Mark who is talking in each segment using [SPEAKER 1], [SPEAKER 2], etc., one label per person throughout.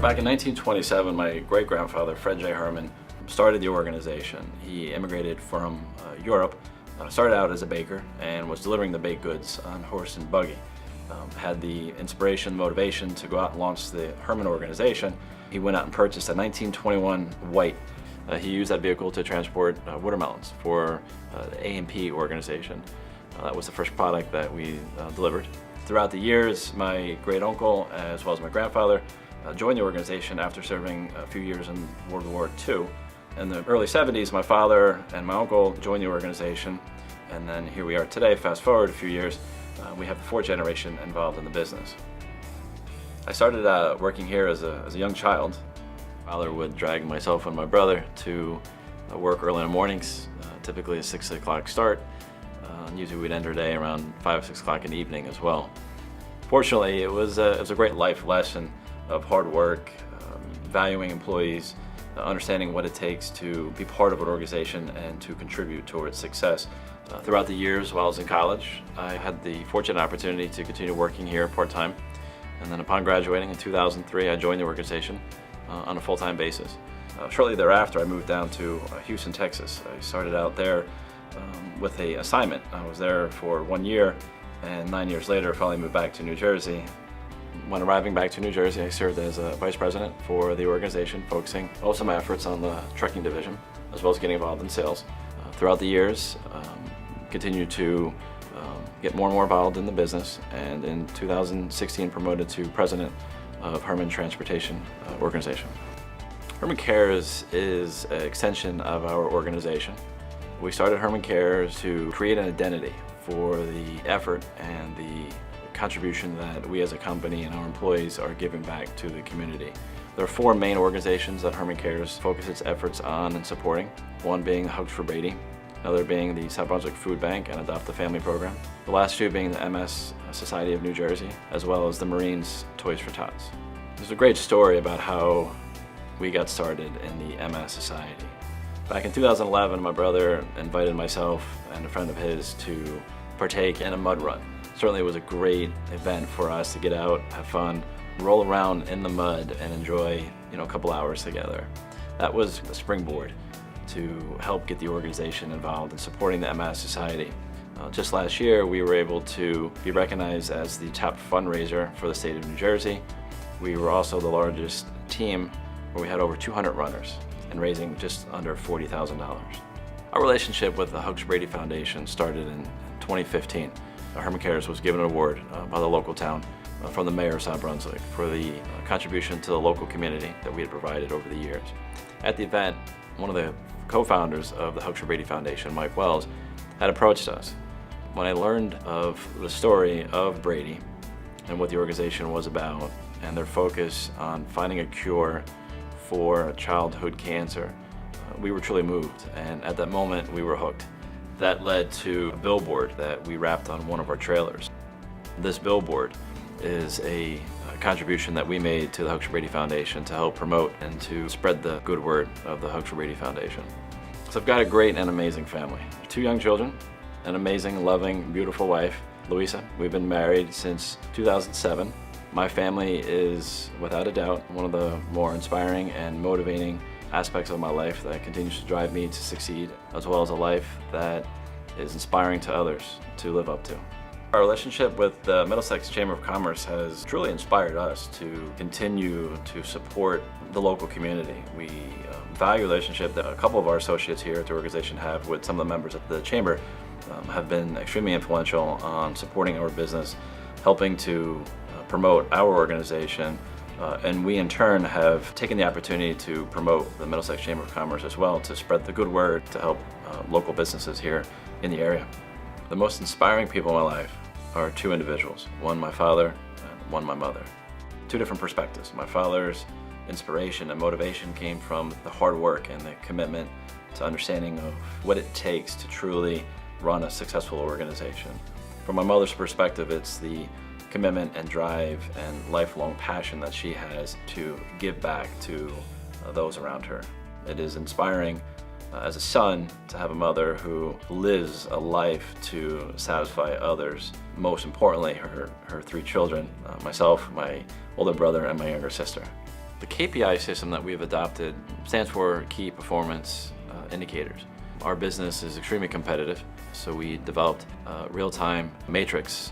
[SPEAKER 1] Back in 1927, my great-grandfather, Fred J. Hermann, started the organization. He immigrated from Europe, started out as a baker, and was delivering the baked goods on horse and buggy. Had the inspiration, motivation to go out and launch the Hermann organization. He went out and purchased a 1921 white. He used that vehicle to transport watermelons for the A&P organization. That was the first product that we delivered. Throughout the years, my great uncle, as well as my grandfather, joined the organization after serving a few years in World War II. In the early 70s, my father and my uncle joined the organization, and then here we are today. Fast forward a few years, we have the fourth generation involved in the business. I started working here as a young child. My father would drag myself and my brother to work early in the mornings, typically a 6 o'clock start. Usually we'd end our day around 5 or 6 o'clock in the evening as well. Fortunately, it was a great life lesson of hard work, valuing employees, understanding what it takes to be part of an organization and to contribute towards success. Throughout the years while I was in college, I had the fortunate opportunity to continue working here part-time. And then upon graduating in 2003, I joined the organization on a full-time basis. Shortly thereafter, I moved down to Houston, Texas. I started out there with an assignment. I was there for 1 year, and 9 years later, finally moved back to New Jersey. When arriving back to New Jersey, I served as a vice president for the organization, focusing most of my efforts on the trucking division, as well as getting involved in sales. Throughout the years, continued to get more and more involved in the business, and in 2016 promoted to president of Hermann Transportation Organization. Hermann Cares is an extension of our organization. We started Hermann Cares to create an identity for the effort and the contribution that we as a company and our employees are giving back to the community. There are four main organizations that Hermann Cares focuses its efforts on and supporting. One being Hugs for Brady, another being the South Brunswick Food Bank and Adopt a Family program. The last two being the MS Society of New Jersey, as well as the Marines Toys for Tots. There's a great story about how we got started in the MS Society. Back in 2011, my brother invited myself and a friend of his to partake in a mud run. Certainly it was a great event for us to get out, have fun, roll around in the mud and enjoy, a couple hours together. That was the springboard to help get the organization involved in supporting the MS Society. Just last year, we were able to be recognized as the top fundraiser for the state of New Jersey. We were also the largest team, where we had over 200 runners and raising just under $40,000. Our relationship with the Hugs for Brady Foundation started in 2015. Hermann Cares was given an award by the local town from the mayor of South Brunswick for the contribution to the local community that we had provided over the years. At the event, one of the co-founders of the Hugs for Brady Foundation, Mike Wells, had approached us. When I learned of the story of Brady and what the organization was about and their focus on finding a cure for childhood cancer, we were truly moved, and at that moment we were hooked. That led to a billboard that we wrapped on one of our trailers. This billboard is a contribution that we made to the Hugs for Brady Foundation to help promote and to spread the good word of the Hugs for Brady Foundation. So I've got a great and amazing family. 2 young children, an amazing, loving, beautiful wife, Louisa. We've been married since 2007. My family is, without a doubt, one of the more inspiring and motivating aspects of my life that continues to drive me to succeed, as well as a life that is inspiring to others to live up to. Our relationship with the Middlesex Chamber of Commerce has truly inspired us to continue to support the local community. We value the relationship that a couple of our associates here at the organization have with some of the members of the Chamber, have been extremely influential on supporting our business, helping to promote our organization, and we in turn have taken the opportunity to promote the Middlesex Chamber of Commerce as well, to spread the good word to help local businesses here in the area. The most inspiring people in my life are 2 individuals, one my father and one my mother. 2 different perspectives. My father's inspiration and motivation came from the hard work and the commitment to understanding of what it takes to truly run a successful organization. From my mother's perspective, it's the commitment and drive and lifelong passion that she has to give back to those around her. It is inspiring as a son to have a mother who lives a life to satisfy others. Most importantly, her 3 children, myself, my older brother, and my younger sister. The KPI system that we've adopted stands for Key Performance Indicators. Our business is extremely competitive, so we developed a real-time matrix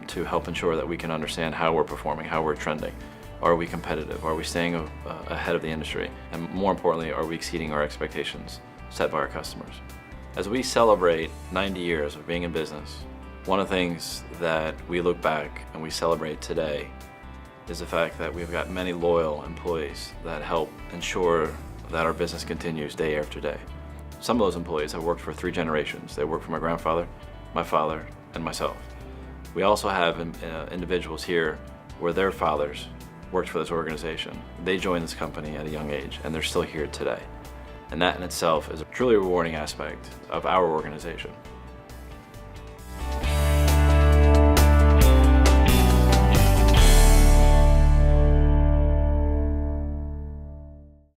[SPEAKER 1] to help ensure that we can understand how we're performing, how we're trending. Are we competitive? Are we staying ahead of the industry? And more importantly, are we exceeding our expectations set by our customers? As we celebrate 90 years of being in business, one of the things that we look back and we celebrate today is the fact that we've got many loyal employees that help ensure that our business continues day after day. Some of those employees have worked for 3 generations. They worked for my grandfather, my father, and myself. We also have individuals here where their fathers worked for this organization. They joined this company at a young age, and they're still here today. And that in itself is a truly rewarding aspect of our organization.